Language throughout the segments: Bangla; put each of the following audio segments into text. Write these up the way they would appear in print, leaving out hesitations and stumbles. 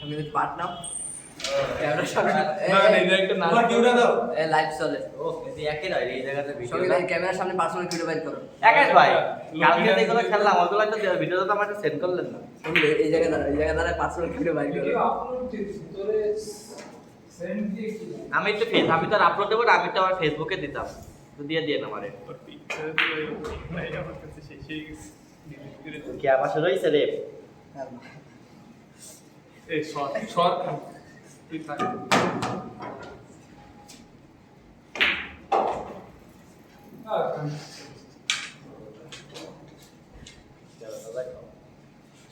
তুমি যদি পার্ট নাও ক্যামেরার সামনে না এটা একটা নাম কিউরা দাও লাইভ চলে ও কিন্তু একই নয় এই জায়গাতে ভিডিও সঙ্গে ক্যামেরার সামনে পার্সোনাল ভিডিও বাইর করো একাই ভাই কালকে যেগুলো খেললাম ওগুলো একটা ভিডিও তো আমাকে সেন্ড করলেন না সঙ্গে এই জায়গা দ্বারা পার্সোনাল ভিডিও বাইর করো আপলোড দিছি তোরে সেন্ড দিয়ে কি আমি তো আমি তো আপলোড দেবো না আমি তো আমার ফেসবুকে দিতাম তো দিয়ে না আমারে কি আবার শুরু হয়েছে রে এই শর্ট শর্ট তুই থাক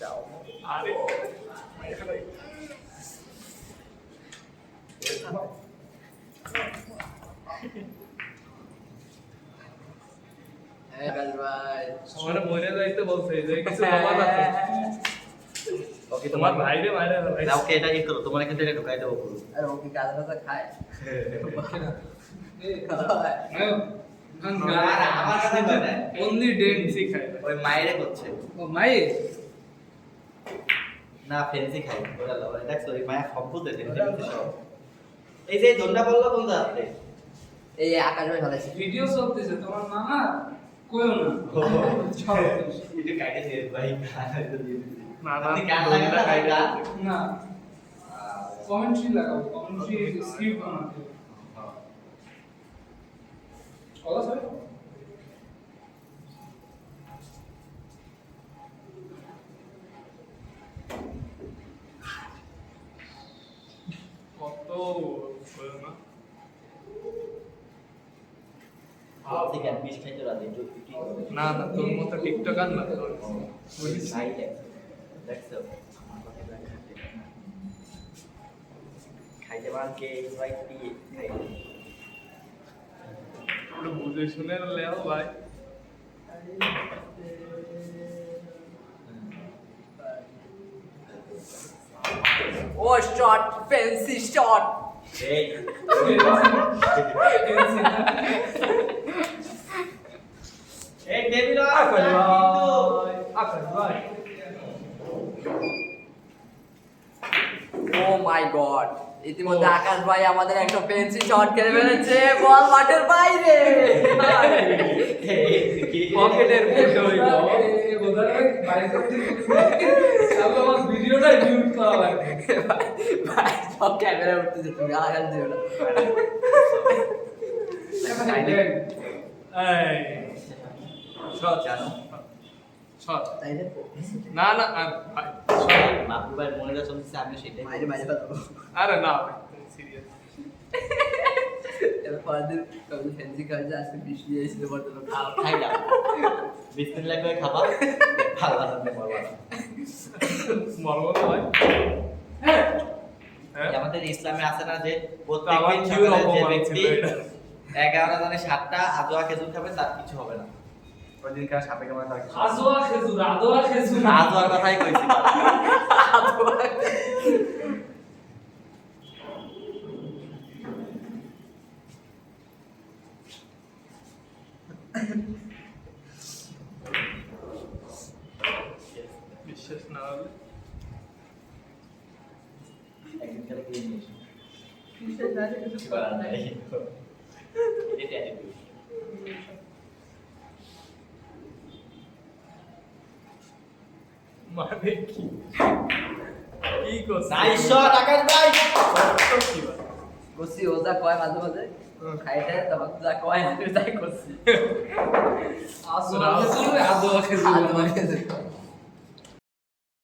যাও আরে রাজ ভাই আমার মনে যাইতে বলছে যে কিছু বাবা আছে ওকে তোমার ভাইরে মাইরে ভাই না ওকে এটা কি করো তোমার এখান থেকে ঢুকাই দেবো পুরো আরে ও কি কাজ খায় আমার কাছে কয় না অনলি ডেন্সি খায় ওই মায়েরে করছে ও মায়ের না ফেন্সি খাই ওরা লাভার দেখছো ওই মায়া সম্পূর্ণ ফেন্সি সব এই যে দন্ডা বললো কোন যাচ্ছে এই আকাশ ভাই ভালো আছে ভিডিও চলতেছে তোমার মামা কইও না এটা কাটে দিয়ে ভাই না আপনি গান লাগান না ভাই গান না কমেন্ট্রি লাগাও কমেন্ট্রি স্ক্রিপ্ট বানাতে কলা স্যার কত বলো না আপনি গান বিশ খাইতে রাতে একটু কি না না তোর মতো টিকটক আর না তোর বলি সাই দেখছো আমার কথা খাইতে পারেন কে ইনভাইট দিয়ে খাইতে একটু বুঝে শুনে লেও ভাই ও শট ফ্যান্সি শট এই এই টেবিল আকাশ ভাই ও মাই গড ইতিমধ্যে আকাশ ভাই আমাদের একটা ফ্যান্সি শট খেলে ফেলেছে বল মাঠের বাইরে পকেটের ফুটো হইলো এই বোধহয় বাইরে থেকে তাহলে আমার ভিডিওটা মিউট করা লাগবে ভাই সব ক্যামেরা উঠতেছে তুমি আকাশ দিও না এই সব জানো শট তাই না না না ভাই বাবু ভাই মনে যা চলতেছে আমি সেটাই বাইরে বাইরে পাবো আরে না সিরিয়াস এবার পরের কবে ফ্যান্সি কাজে আসতে বৃষ্টি এসেছিল বর্তমানে খাই দাও বিসমিল্লাহ করে খাবা ভালো লাগবে মরবা মরবো না ভাই হ্যাঁ আমাদের ইসলামে আছে না যে আমার প্রত্যেকদিন কি সকালে যে অপমান ব্যক্তি ছিল এটা 11 জানে 7টা আদোয়া খেজুর খাবে তার কিছু হবে না ওই দিন কার সাপে কেমন তার কিছু আদোয়া খেজুর আদোয়ার কথাই কইছি বিশ্বাস না হলে একদিন কালে কিনে নিয়ে এসো কিছু করার নাই এটা attitude মানে কি কি করছিস নাইস শট আকাশ ভাই কি ভাই করছি ও যা কয় মাঝে মাঝে খাইতে তখন যা কয় আমি তাই করছি আদোয়া খেজুর